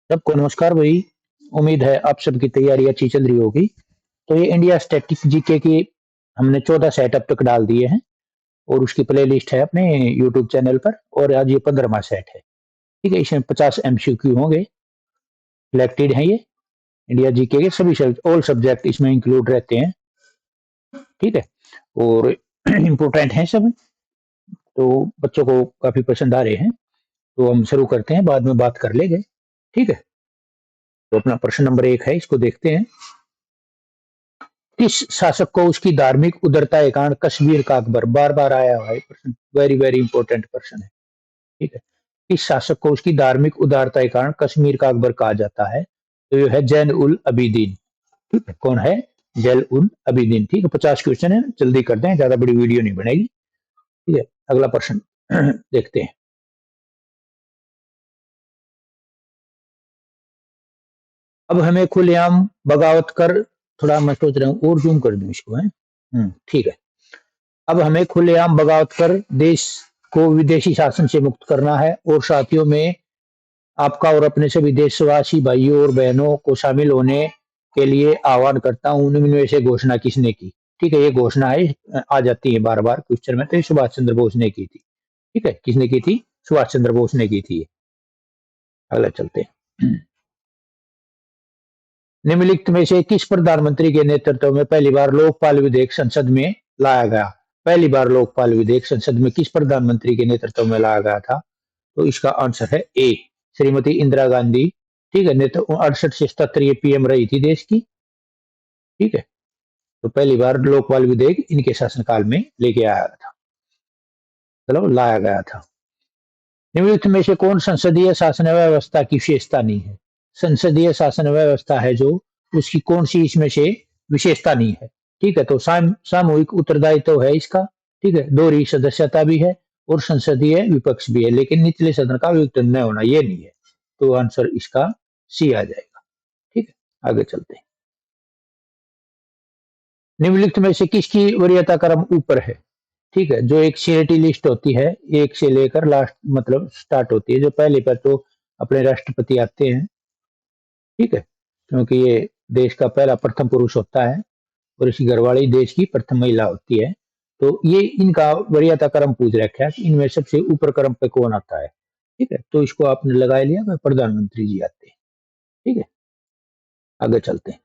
सबको नमस्कार भाई। उम्मीद है आप सबकी तैयारी अच्छी चल रही होगी। तो ये इंडिया स्टैटिस्टिक्स जीके की हमने 14 सेट अब तक डाल दिए हैं और उसकी प्लेलिस्ट है अपने यूट्यूब चैनल पर। और आज ये 15वां सेट है। ठीक है, इसमें 50 एमसीक्यू होंगे। सिलेक्टेड हैं ये इंडिया जीके के सभी ऑल सब्जेक्ट इसमें इंक्लूड रहते हैं। ठीक है, और इम्पोर्टेंट हैं सब। तो बच्चों को काफी पसंद आ रहे हैं। तो हम शुरू करते हैं, बाद में बात कर लेंगे। ठीक है, तो अपना प्रश्न नंबर 1 है, इसको देखते हैं। किस शासक को उसकी धार्मिक उदारता के कारण कश्मीर का अकबर, बार बार आया हुआ है प्रश्न, वेरी वेरी इंपॉर्टेंट प्रश्न है। ठीक है, किस शासक को उसकी धार्मिक उदारता के कारण कश्मीर का अकबर कहा जाता है? तो ये है जैन उल अबिदीन। ठीक है, कौन है? जैन उल अबिदीन। ठीक है, 50 क्वेश्चन है, जल्दी करते हैं, ज्यादा बड़ी वीडियो नहीं बनेगी। ठीक है, अगला प्रश्न देखते हैं। अब हमें खुलेआम बगावत कर, थोड़ा मैं सोच रहा हूँ और जूम कर दूं इसको है। ठीक है। अब हमें खुलेआम बगावत कर देश को विदेशी शासन से मुक्त करना है और साथियों में आपका और अपने सभी देशवासी भाइयों और बहनों को शामिल होने के लिए आह्वान करता हूँ। निम्न में से घोषणा किसने की? ठीक है, ये घोषणा है, आ जाती है बार बार क्वेश्चन में। तो ये सुभाष चंद्र बोस ने की थी। ठीक है, किसने की थी? सुभाष चंद्र बोस ने की थी। अगला चलते हैं। निम्नलिखित में से किस प्रधानमंत्री के नेतृत्व में पहली बार लोकपाल विधेयक संसद में लाया गया? पहली बार लोकपाल विधेयक संसद में किस प्रधानमंत्री के नेतृत्व में लाया गया था? तो इसका आंसर है ए, श्रीमती इंदिरा गांधी। ठीक है, नेतृत्व 68 से 77 ये पीएम रही थी देश की। ठीक है, तो पहली बार लोकपाल विधेयक इनके शासनकाल में लेके आया था, मतलब लाया गया था। निम्नलिखित में से कौन संसदीय शासन व्यवस्था की विशेषता नहीं है? संसदीय शासन व्यवस्था है जो, उसकी कौन सी इसमें से विशेषता नहीं है? ठीक है, तो सामूहिक उत्तरदायित्व तो है इसका। ठीक है, दोहरी सदस्यता भी है और संसदीय विपक्ष भी है, लेकिन निचले सदन का विघटन न होना ये नहीं है। तो आंसर इसका सी आ जाएगा। ठीक है, आगे चलते हैं। निम्नलिखित में से किसकी वरीयता क्रम ऊपर है? ठीक है, जो एक सीआईटी लिस्ट होती है, एक से लेकर लास्ट मतलब स्टार्ट होती है, जो पहले पर तो अपने राष्ट्रपति आते हैं। ठीक है, क्योंकि ये देश का पहला प्रथम पुरुष होता है और इसकी घरवाली देश की प्रथम महिला होती है। तो ये इनका वरीयता क्रम पूछ रखा है कि इनमें सबसे ऊपर क्रम पे कौन आता है। ठीक है, तो इसको आपने लगा लिया, प्रधानमंत्री जी आते हैं। ठीक है, आगे चलते हैं।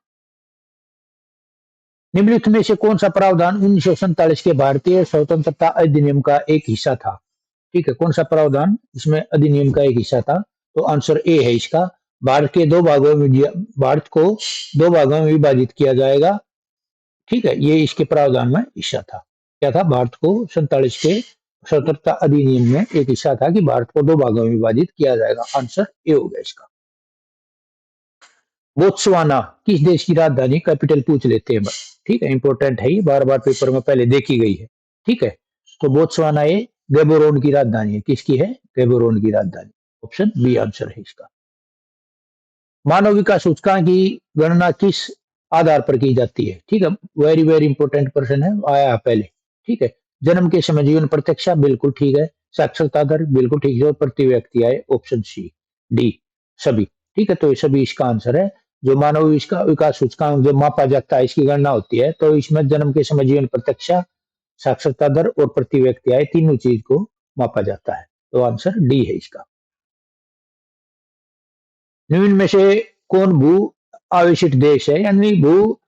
निम्नलिखित में से कौन सा प्रावधान 1947 के भारतीय स्वतंत्रता अधिनियम का एक हिस्सा था? ठीक है, कौन सा प्रावधान इसमें अधिनियम का एक हिस्सा था? तो आंसर ए है इसका। भारत को दो भागों में विभाजित किया जाएगा। ठीक है, ये इसके प्रावधान में हिस्सा था। क्या था? भारत को 47 के स्वतंत्रता अधिनियम में एक हिस्सा था कि भारत को दो भागों में विभाजित किया जाएगा। आंसर ए हो गया इसका। बोत्सवाना किस देश की राजधानी, कैपिटल पूछ लेते हैं बस। ठीक है, इंपॉर्टेंट है, ये बार बार पेपर में पहले देखी गई है। ठीक है, तो बोत्सवाना ये गैबोरोन की राजधानी है। किसकी है? गैबोरोन की राजधानी। ऑप्शन बी आंसर है इसका। मानव विकास सूचकांक की गणना किस आधार पर की जाती है? ठीक है, वेरी वेरी इंपॉर्टेंट प्रश्न है, आया पहले। ठीक है, जन्म के समय जीवन प्रत्यक्षा, बिल्कुल ठीक है। साक्षरता दर, बिल्कुल ठीक है। और प्रति व्यक्ति आए, ऑप्शन सी डी सभी। ठीक है, तो ये सभी इसका आंसर है। जो मानव विकास सूचकांक जो मापा जाता है, इसकी गणना होती है, तो इसमें जन्म के समय जीवन प्रत्यक्षा, साक्षरता दर और प्रति व्यक्ति आय तीनों चीज को मापा जाता है। तो आंसर डी है इसका। निम्न में से कौन भू आवेशित देश है? यानी भू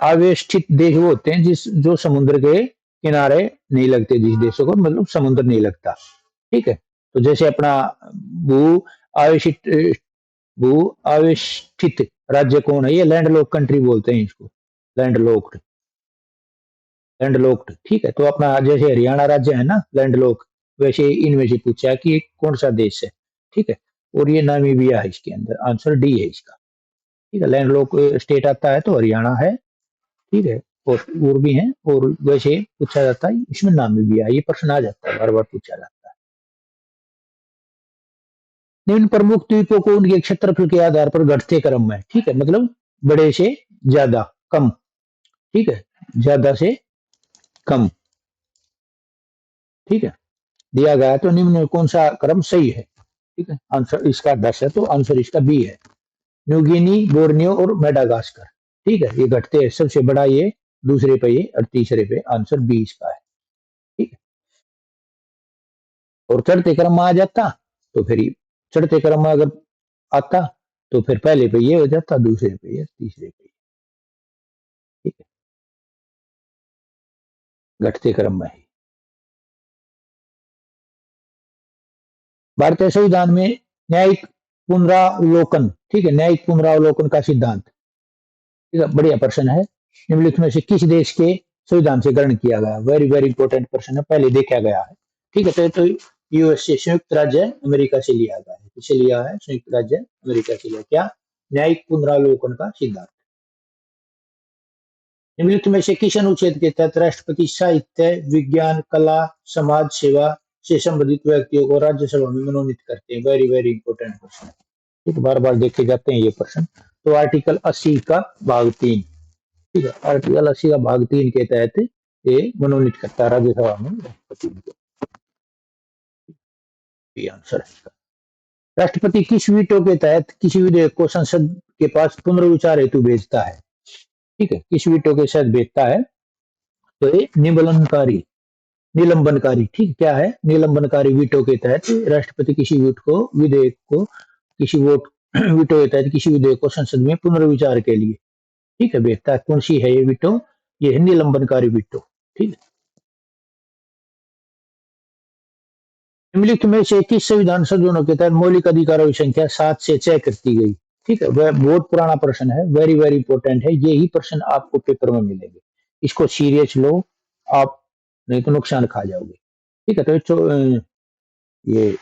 आवेष्टित देश वो होते हैं जिस जो समुद्र के किनारे नहीं लगते, जिस देशों को मतलब समुद्र नहीं लगता। ठीक है, तो जैसे अपना भू आवेशित भू आवेष्टित राज्य कौन है? ये लैंडलॉक कंट्री बोलते हैं इसको, लैंडलॉक्ड। लैंडलॉक्ड, ठीक है, तो अपना जैसे हरियाणा राज्य है ना लैंडलॉक, वैसे इनमें से पूछा है कि ये कौन सा देश है। ठीक है, और ये नामीबिया है इसके अंदर। आंसर डी है इसका। ठीक है, लैंडलॉक स्टेट आता है तो हरियाणा है। ठीक है, और भी है, और वैसे पूछा जाता है इसमें नामीबिया, ये प्रश्न आ जाता है, बार बार पूछा जाता है। निम्न प्रमुख द्वीपों को उनके क्षेत्रफल के आधार पर घटते क्रम में, ठीक है, मतलब बड़े से ज्यादा, कम। ठीक है, ज्यादा से कम। ठीक है, दिया गया है, तो निम्न में कौन सा क्रम सही है? ठीक है, आंसर इसका 10 है, तो आंसर इसका बी है। न्यू गिनी, बोर्नियो और मेडागास्कर। ठीक है, ये घटते हैं, सबसे बड़ा ये, दूसरे पे ये और तीसरे पे आंसर 20 का है। ठीक है, और चढ़ते क्रम में आ जाता तो फिर चढ़ते क्रम में अगर आता तो फिर पहले पे ये हो जाता, दूसरे पे ये, तीसरे पे ये। ठीक है, घटते क्रम में ही। भारतीय संविधान में न्यायिक पुनरावलोकन, ठीक है, न्यायिक पुनरावलोकन का सिद्धांत, ठीक है, बढ़िया प्रश्न है। निम्नलिखित में से किस देश के संविधान से ग्रहण किया गया? वेरी वेरी इंपॉर्टेंट प्रश्न है, पहले देखा गया है। ठीक है, तो यूएस से, संयुक्त राज्य अमेरिका से लिया गया है। किसे लिया है? संयुक्त राज्य अमेरिका से लिया। क्या? न्यायिक पुनरावलोकन का सिद्धांत। निम्नलिखित में से किस अनुच्छेद के तहत राष्ट्रपति साहित्य, विज्ञान, कला, समाज सेवा से संबंधित व्यक्तियों को राज्यसभा में मनोनीत करते हैं? वेरी वेरी इंपॉर्टेंट प्रश्न है, ठीक, बार बार देखे जाते हैं ये प्रश्न। तो आर्टिकल 80 का भाग 3, ठीक है, आर्टिकल 80 का भाग 3 के तहत ये मनोनीत करता है राज्यसभा में राष्ट्रपति को। ये आंसर है। राष्ट्रपति किस वीटो के तहत किसी विधेयक को संसद के पास पुनर्विचार हेतु भेजता है? ठीक है, किस वीटो के साथ भेजता है? तो ये निलंबनकारी, ठीक, क्या है? निलंबनकारी वीटो के तहत राष्ट्रपति किसी विधेयक को किसी वोट वीटो के तहत किसी विधेयक को संसद में पुनर्विचार के लिए, ठीक है, भेजता है। कौन सी है ये वीटो? ये है निलंबनकारी वीटो। ठीक है, निम्नलिखित में से किस संविधान संशोधनों के तहत मौलिक अधिकारों की संख्या 7 से 6 कर दी गई? ठीक है, वह बहुत पुराना प्रश्न है, वेरी वेरी इंपॉर्टेंट है, ये ही प्रश्न आपको पेपर में मिलेंगे। इसको सीरियस लो आप, नहीं तो नुकसान खा जाओगे। ठीक है, तो ये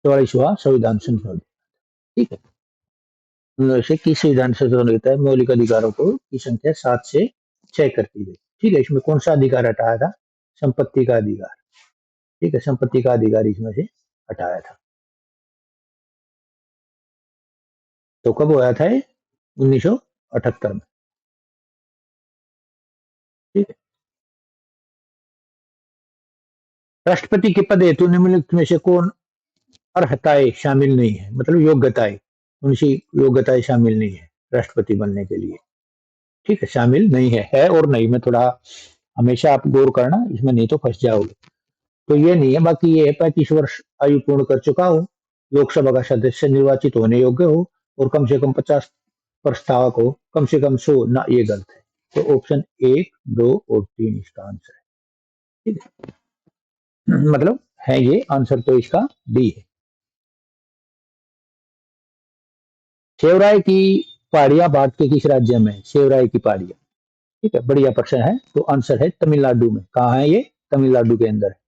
44वां संविधान संशोधन। ठीक है, उनमें से किस संविधान संशोधन के तहत मौलिक अधिकारों को की संख्या 7 से 6 कर दी गई? ठीक है, इसमें कौन सा अधिकार हटाया था? संपत्ति का अधिकार। ठीक है, संपत्ति का अधिकार इसमें से हटाया था। तो कब हुआ था ये? 1978 में। ठीक है, राष्ट्रपति के पद हेतु निम्नलिखित में से कौन अर्हताएं शामिल नहीं है? मतलब योग्यताएं, उनकी योग्यताएं शामिल नहीं है राष्ट्रपति बनने के लिए। ठीक है, शामिल नहीं है और नहीं में थोड़ा हमेशा आप गौर करना, इसमें नहीं तो फंस जाओगे। तो ये नहीं है, बाकी ये है 35 वर्ष आयु पूर्ण कर चुका हो, लोकसभा का सदस्य निर्वाचित होने योग्य हो और कम से कम 50 प्रस्तावक हो, कम से कम 100 ना, ये गलत है। तो ऑप्शन 1, 2 और 3 इसका आंसर है। ठीक है, मतलब है ये आंसर, तो इसका डी है। सेवराय की पहाड़ियां भारत के किस राज्य में? सेवराय की पहाड़ियां, ठीक है, बढ़िया प्रश्न है। तो आंसर है तमिलनाडु में। कहाँ है ये? तमिलनाडु के अंदर है।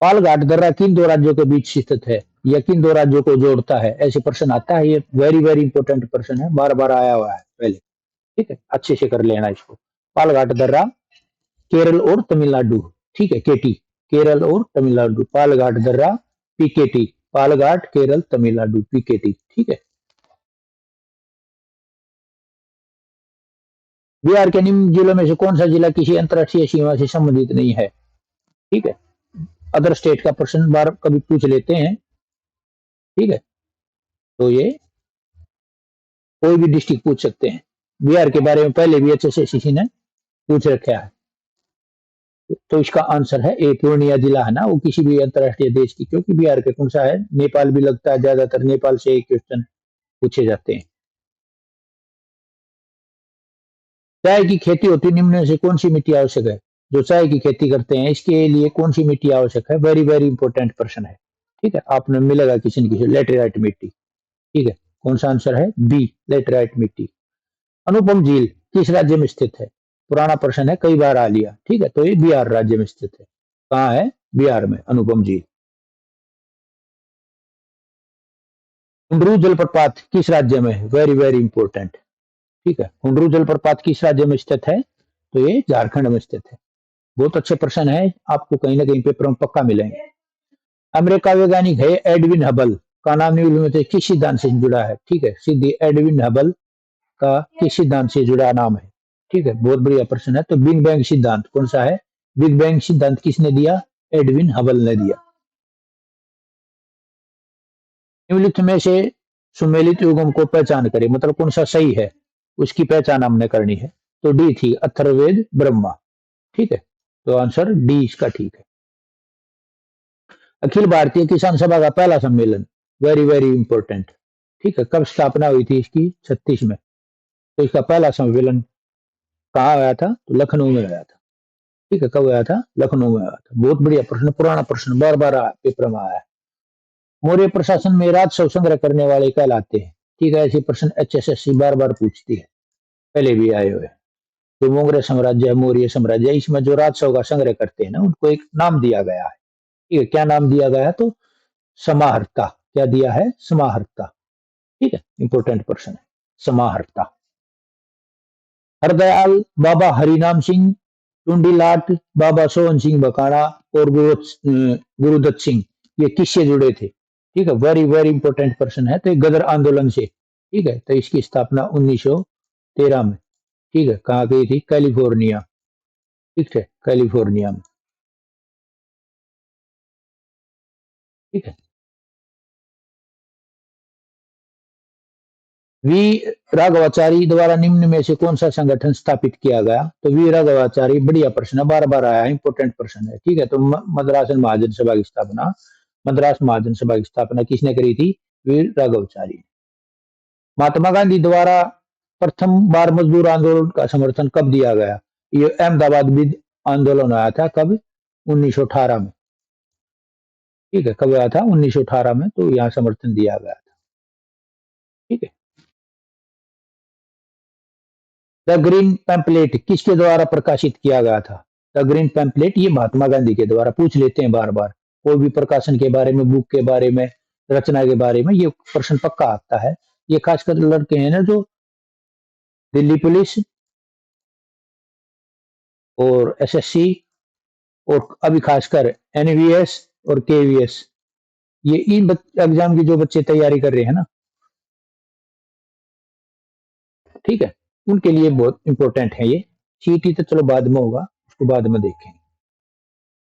पालघाट दर्रा किन दो राज्यों के बीच स्थित है या किन दो राज्यों को जोड़ता है? ऐसे प्रश्न आता है, ये वेरी वेरी इंपॉर्टेंट प्रश्न है, बार बार आया हुआ है पहले। ठीक है, अच्छे से कर लेना इसको। पालघाट दर्रा केरल और तमिलनाडु, ठीक है, केटी, केरल और तमिलनाडु, पालघाट दर्रा पीकेटी, पालघाट केरल तमिलनाडु पीकेटी। ठीक है, बिहार के निम्न जिलों में से कौन सा जिला किसी अंतर्राष्ट्रीय सीमा से संबंधित नहीं है? ठीक है, अदर स्टेट का प्रश्न बार कभी पूछ लेते हैं। ठीक है, तो ये कोई भी डिस्ट्रिक्ट पूछ सकते हैं। बिहार के बारे में पहले भी अच्छे से किसी ने पूछ रखा है। तो इसका आंसर है ए, पूर्णिया जिला है ना, वो किसी भी अंतर्राष्ट्रीय देश की, क्योंकि बिहार के कौन सा है, नेपाल भी लगता है, ज्यादातर नेपाल से एक क्वेश्चन पूछे जाते हैं। चाय की खेती होती निम्न में से कौन सी मिट्टी आवश्यक है? जो चाय की खेती करते हैं इसके लिए कौन सी मिट्टी आवश्यक है? वेरी वेरी इंपॉर्टेंट प्रश्न है। ठीक है, आपने मिलेगा किसी न किसी, लेटेराइट मिट्टी। ठीक है, कौन सा आंसर है? बी, लेटेराइट मिट्टी। अनुपम झील किस राज्य में स्थित है? पुराना प्रश्न है, कई बार आ लिया। ठीक है, तो ये बिहार राज्य में स्थित है। कहाँ है? बिहार में अनुपम झील। हुंडरू जलप्रपात किस राज्य में है? Very very important. ठीक है, हुंडरू जलप्रपात किस राज्य में स्थित है? तो ये झारखंड में स्थित है। बहुत अच्छे प्रश्न है, आपको कहीं ना कहीं पेपर में पक्का मिलेंगे। अमेरिका वैज्ञानिक है एडविन हबल का नाम निम्नलिखित में से किस सिद्धांत से जुड़ा है? ठीक है, सीधी एडविन हबल का किस सिद्धांत से जुड़ा नाम है? ठीक है, बहुत बढ़िया प्रश्न है। तो बिग बैंग सिद्धांत कौन सा है? बिग बैंग सिद्धांत किसने दिया? एडविन हबल ने दिया। निम्नलिखित में से सुमेलित युगम को पहचान करे, मतलब कौन सा सही है उसकी पहचान हमने करनी है। तो डी थी अथर्ववेद ब्रह्मा। ठीक है, तो आंसर डी इसका ठीक है। अखिल भारतीय किसान सभा का पहला सम्मेलन, वेरी वेरी इंपॉर्टेंट। ठीक है, कब स्थापना हुई थी इसकी? 36 में। तो इसका पहला सम्मेलन कहाँ आया था? तो लखनऊ में आया था। ठीक है, कब आया था? लखनऊ में आया था। बहुत बढ़िया प्रश्न, पुराना प्रश्न, बार बार पेपर में आया है। मौर्य प्रशासन में राजस्व संग्रह करने वाले कहलाते हैं। ठीक है, ऐसे प्रश्न HSSC बार बार पूछती है, पहले भी आए हुए। जो मौर्य साम्राज्य है, मौर्य साम्राज्य, इसमें जो राजस्व का संग्रह करते हैं ना, उनको एक नाम दिया गया है। ठीक है, क्या नाम दिया गया है? तो समाहर्ता। क्या दिया है? समाहर्ता। ठीक है, इंपॉर्टेंट प्रश्न है समाहर्ता। हरदयाल, बाबा हरिनाम सिंह, टुंडीलाट, बाबा सोहन सिंह बकाना और गुरुदत्त सिंह, ये किससे जुड़े थे? ठीक है, वेरी वेरी इंपॉर्टेंट प्रश्न है। तो गदर आंदोलन से। ठीक है, तो इसकी स्थापना 1913 में। ठीक है, कहाँ गई थी? कैलिफोर्निया। ठीक है, कैलिफोर्निया में। ठीक है, वी राघवाचारी द्वारा निम्न में से कौन सा संगठन स्थापित किया गया? तो वी राघवाचारी, बढ़िया प्रश्न है, बार बार आया है, इंपोर्टेंट प्रश्न है। ठीक है, तो मद्रास महाजन सभा की स्थापना, मद्रास महाजन सभा की स्थापना किसने करी थी? वी राघवाचारी। महात्मा गांधी द्वारा प्रथम बार मजदूर आंदोलन का समर्थन कब दिया गया? ये अहमदाबाद विद आंदोलन आया था, कब? 1918 में। ठीक है, कब आया था? 1918 में। तो यहाँ समर्थन दिया गया था। ठीक है, द ग्रीन पैम्पलेट किसके द्वारा प्रकाशित किया गया था? द ग्रीन पैम्पलेट, ये महात्मा गांधी के द्वारा। पूछ लेते हैं बार बार, कोई भी प्रकाशन के बारे में, बुक के बारे में, रचना के बारे में, ये प्रश्न पक्का आता है। ये खासकर लड़के हैं ना जो दिल्ली पुलिस और SSC और अभी खासकर NVS और KVS, ये इन एग्जाम की जो बच्चे तैयारी कर रहे हैं ना, ठीक है, उनके लिए बहुत इंपॉर्टेंट है ये। CET तो चलो बाद में होगा, उसको बाद में देखेंगे।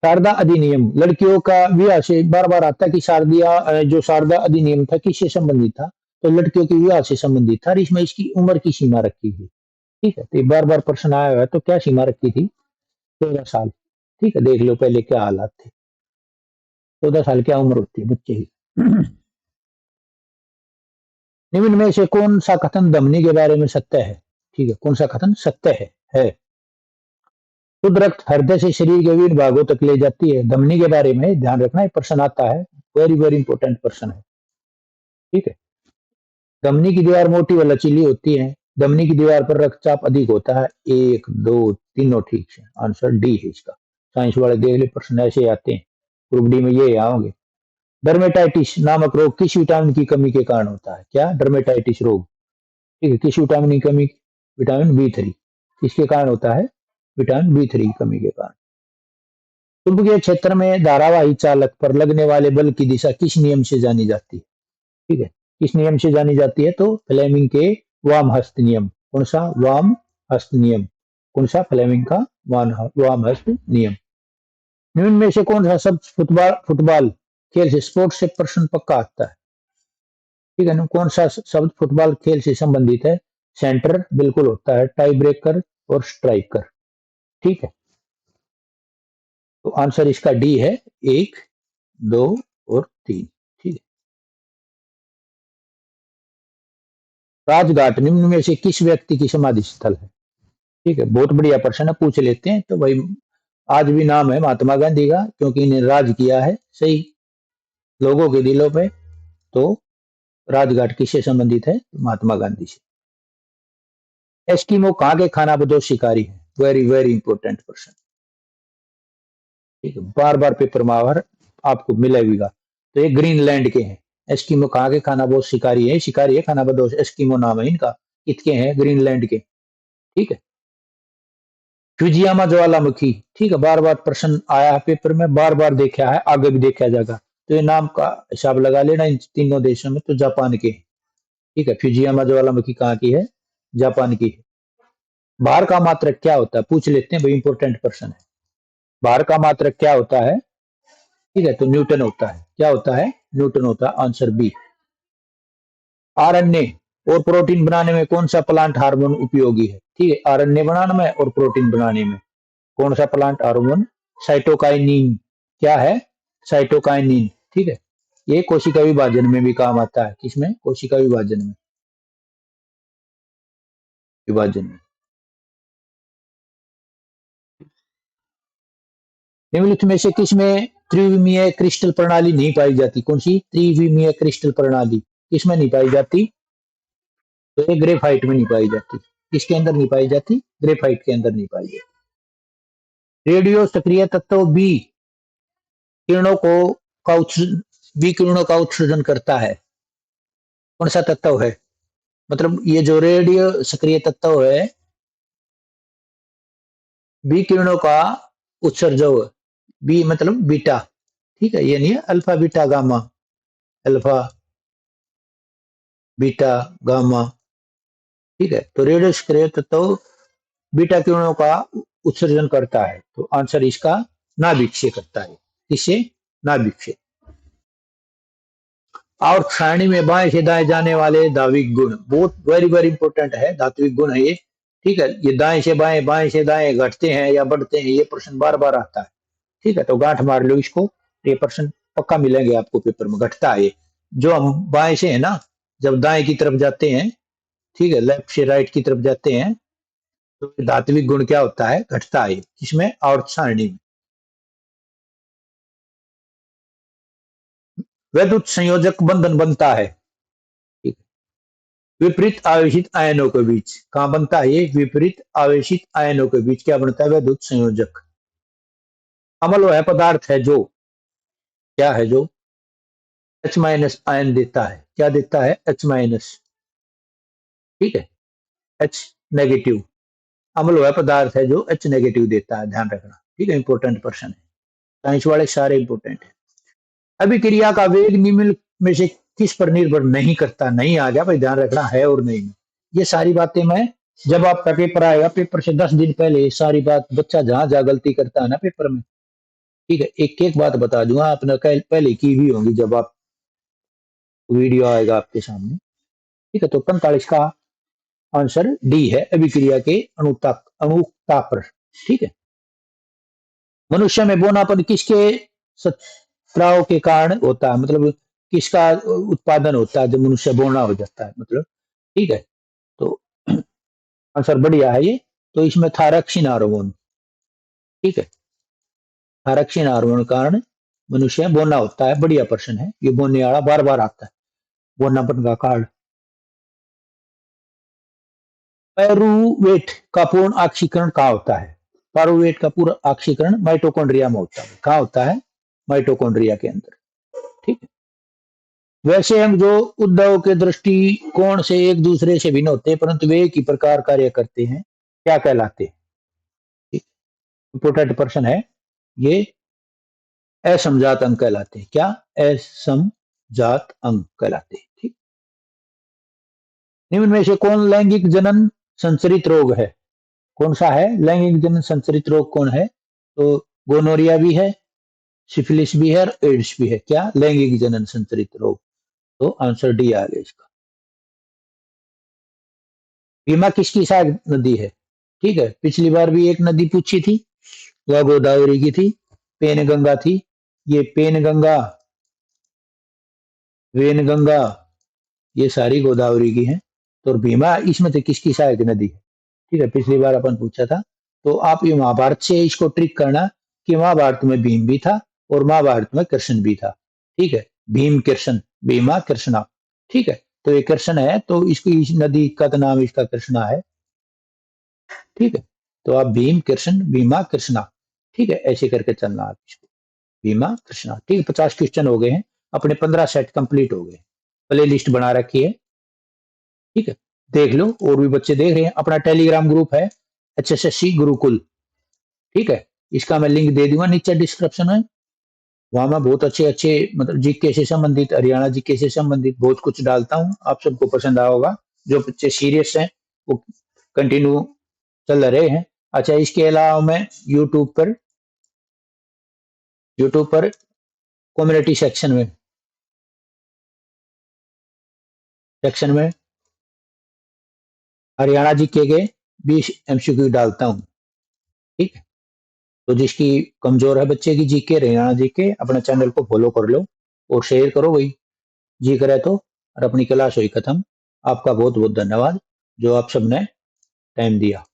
शारदा अधिनियम, लड़कियों का विवाह से बार बार आता है कि जो शारदा अधिनियम था किससे संबंधित था? तो लड़कियों के विवाह से संबंधित था। और इसमें इसकी उम्र की सीमा रखी थी। ठीक है, तो ये बार बार प्रश्न आया हुआ है। तो क्या सीमा रखी थी? 14 साल। ठीक है, देख लो पहले क्या हालात थे। 14 साल क्या उम्र होती है बच्चे की। निम्न में से कौन सा कथन धमनी के बारे में सत्य है? ठीक है, कौन सा कथन सत्य है? शुद्ध रक्त हृदय से शरीर के विभिन्न भागों तक ले जाती है। धमनी के बारे में ध्यान रखना, एक प्रश्न आता है, वेरी वेरी इंपॉर्टेंट प्रश्न है। ठीक है, धमनी की दीवार मोटी व लचीली होती है। धमनी की दीवार पर रक्तचाप अधिक होता है। एक, दो, तीनों ठीक है, आंसर डी है इसका। साइंस वाले देख ले, प्रश्न ऐसे आते हैं। ग्रुप डी में ये आओगे। डर्मेटाइटिस नामक रोग किस विटामिन की कमी के कारण होता है? क्या? डर्मेटाइटिस रोग। ठीक है, किस विटामिन की कमी? Vitamin B3। किसके कारण होता है? विटामिन B3 की कमी के कारण। चुंबकीय क्षेत्र में धारावाही चालक पर लगने वाले बल की दिशा किस नियम से जानी जाती है? ठीक है, किस नियम से जानी जाती है? तो फ्लेमिंग के वाम हस्त नियम। कौन सा? वाम हस्त नियम। कौन सा? फ्लेमिंग का वाम हस्त नियम। निम्न में से कौन सा शब्द फुटबॉल फुटबॉल खेल से, स्पोर्ट्स से प्रश्न पक्का आता है? ठीक है ना, कौन सा शब्द फुटबॉल खेल से संबंधित है? सेंटर बिल्कुल होता है, टाई ब्रेकर और स्ट्राइकर। ठीक है, तो आंसर इसका डी है, 1, 2 और 3। ठीक है, राजघाट निम्न में से किस व्यक्ति की समाधि स्थल है? ठीक है, बहुत बढ़िया प्रश्न है, पूछ लेते हैं। तो भाई आज भी नाम है महात्मा गांधी का, क्योंकि इन्हें राज किया है सही लोगों के दिलों पे। तो राजघाट किससे संबंधित है? महात्मा गांधी से। एस्किमो कहाँ के खानाबदोश शिकारी है? Very very important question. ठीक है, बार बार पेपर में आपको मिलेगा। तो ये ग्रीनलैंड के हैं। एस्किमो कहाँ के खानाबदोश शिकारी है? शिकारी है खानाबदोश, एस्किमो नाम है इनका। कितके हैं? ग्रीनलैंड के। ठीक है, फ्यूजियामा ज्वालामुखी। ठीक है, बार बार प्रश्न आया है पेपर में, बार बार देखा है, आगे भी देखा जाएगा। तो ये नाम का हिसाब लगा लेना इन तीनों देशों में। तो जापान के। ठीक है, फ्यूजियामा ज्वालामुखी कहाँ की है? जापान की है। भार का मात्रक क्या होता है? पूछ लेते हैं भाई, इंपॉर्टेंट प्रश्न है। भार का मात्रक क्या होता है? ठीक है, तो न्यूटन होता है। क्या होता है? न्यूटन होता है, आंसर बी। आरएनए और प्रोटीन बनाने में कौन सा प्लांट हार्मोन उपयोगी है? ठीक है, आरएनए बनाने में और प्रोटीन बनाने में कौन सा प्लांट हार्मोन? साइटोकाइनिन। क्या है? साइटोकाइनिन। ठीक है, ये कोशिका विभाजन में भी काम आता है। किसमें? कोशिका विभाजन में। विभाजन में। निम्नलिखित में से किसमें त्रिविमीय क्रिस्टल प्रणाली नहीं पाई जाती? कौन सी त्रिविमीय क्रिस्टल प्रणाली किसमें नहीं पाई जाती? तो ये ग्रेफाइट में नहीं पाई जाती। किसके अंदर नहीं पाई जाती? ग्रेफाइट के अंदर नहीं पाई जाती। रेडियो सक्रिय तत्व बी किरणों को का उत्सर्जन बी किरणों का उत्सर्जन करता है। कौन सा तत्व है? मतलब ये जो रेडियो सक्रिय तत्व है, बी किरणों का उत्सर्जक, बी मतलब बीटा। ठीक है, ये नहीं है alpha beta gamma, alpha beta gamma. ठीक है, तो रेडियो सक्रिय तत्व बीटा किरणों का उत्सर्जन करता है। तो आंसर इसका नाभिक से करता है। किससे? नाभिक से। और सारणी में बाएं से दाएं जाने वाले धात्विक गुण, बहुत वेरी वेरी इंपॉर्टेंट है, धात्विक गुण है ये। ठीक है, ये दाएं से बाएं से दाएं घटते हैं या बढ़ते हैं, ये प्रश्न बार बार आता है। ठीक है, तो गांठ मार लो इसको, ये प्रश्न पक्का मिलेंगे आपको पेपर में। घटता है ये, जो हम बाएं से है ना, जब दाएं की तरफ जाते हैं, ठीक है, लेफ्ट से राइट की तरफ जाते हैं, तो धात्विक गुण क्या होता है? घटता है। किसमें? आवर्त सारणी में। वैद्युत संयोजक बंधन बनता है। ठीक है, विपरीत आवेशित आयनों के बीच कहाँ बनता है? ये विपरीत आवेशित आयनों के बीच क्या बनता है? वैद्युत संयोजक। अम्ल वह पदार्थ है जो, क्या है जो H माइनस आयन देता है। क्या देता है? H minus. ठीक है, H नेगेटिव। अम्ल वह पदार्थ है जो H नेगेटिव देता है, ध्यान रखना। ठीक है, इंपॉर्टेंट पर्सन है, साइंस वाले सारे इंपॉर्टेंट है। अभिक्रिया का वेग निम्न में से किस पर निर्भर नहीं करता? नहीं आ गया भाई, ध्यान रखना है और नहीं। ये सारी बातें मैं, जब आपका पेपर आएगा, पेपर से 10 दिन पहले ये सारी बात, बच्चा जहां जहां गलती करता है ना पेपर में, ठीक है, एक एक बात बता दूंगा, आपने पहले की भी होंगी जब आप वीडियो आएगा आपके सामने। ठीक है, तो 45 का आंसर डी है, अभिक्रिया के अणुता पर। ठीक है, मनुष्य में बौनापन किसके स्त्राव के कारण होता है? मतलब किसका उत्पादन होता है जब मनुष्य बौना हो जाता है? मतलब ठीक है, तो आंसर बढ़िया है ये। तो इसमें थायरॉक्सिन हार्मोन। ठीक है, थायरॉक्सिन हार्मोन कारण मनुष्य बौना होता है। बढ़िया प्रश्न है ये, बोलने वाला बार बार आता है, बौनापन का कारण। पायरुवेट का पूर्ण ऑक्सीकरण कहाँ होता है? पायरुवेट का पूर्ण ऑक्सीकरण माइटोकॉन्ड्रिया में होता है। कहाँ होता है? माइटोकॉन्ड्रिया के अंदर। ठीक है, वैसे हम जो उद्धव के दृष्टिकोण से एक दूसरे से भिन्न होते हैं परंतु वे एक ही प्रकार कार्य करते हैं, क्या कहलाते हैं? इंपोर्टेंट प्रश्न है ये। असमजात अंग कहलाते हैं। क्या? असमजात अंग कहलाते हैं। ठीक, निम्न में से कौन लैंगिक जनन संचरित रोग है? कौन सा है लैंगिक जनन संचरित रोग? कौन है? तो गोनोरिया भी है, सिफिलिस भी है और एड्स भी है। क्या? लैंगिक जनन संचरित रोग। तो आंसर डी आ गया इसका। भीमा किसकी सहायक नदी है? ठीक है, पिछली बार भी एक नदी पूछी थी, वह गोदावरी की थी, पेन गंगा थी। ये पेन गंगा, वेन गंगा, ये सारी गोदावरी की हैं। तो भीमा इसमें से किसकी सहायक नदी है? ठीक है, पिछली बार अपन पूछा था। तो आप ये महाभारत से इसको ट्रिक करना कि महाभारत में भीम भी था और महाभारत में कृष्ण भी था। ठीक है, भीम कृष्ण, भीमा कृष्णा। ठीक है, तो ये कृष्ण है तो इसकी इस नदी का तो नाम इसका कृष्णा है। ठीक है, तो आप भीम कृष्ण, भीमा कृष्णा, ठीक है, ऐसे करके चलना आप इसको, भीमा कृष्णा। ठीक है, 50 क्वेश्चन हो गए हैं, अपने 15 सेट कंप्लीट हो गए। प्ले लिस्ट बना रखी है। ठीक है, देख लो, और भी बच्चे देख रहे हैं। अपना टेलीग्राम ग्रुप है HSSC गुरुकुल। ठीक है, इसका मैं लिंक दे दूंगा नीचे डिस्क्रिप्शन में। वहां मैं बहुत अच्छे अच्छे मतलब जीके से संबंधित, हरियाणा जीके से संबंधित बहुत कुछ डालता हूँ, आप सबको पसंद आया होगा। जो बच्चे सीरियस हैं वो कंटिन्यू चल रहे हैं। अच्छा, इसके अलावा मैं यूट्यूब पर कम्युनिटी सेक्शन में सेक्शन में हरियाणा जीके के 20 एमसीक्यू डालता हूँ। ठीक, तो जिसकी कमजोर है बच्चे की जीके, हरियाणा जीके, अपने चैनल को फॉलो कर लो और शेयर करो भाई, जी करे तो। और अपनी क्लास हुई खत्म। आपका बहुत बहुत धन्यवाद जो आप सबने टाइम दिया।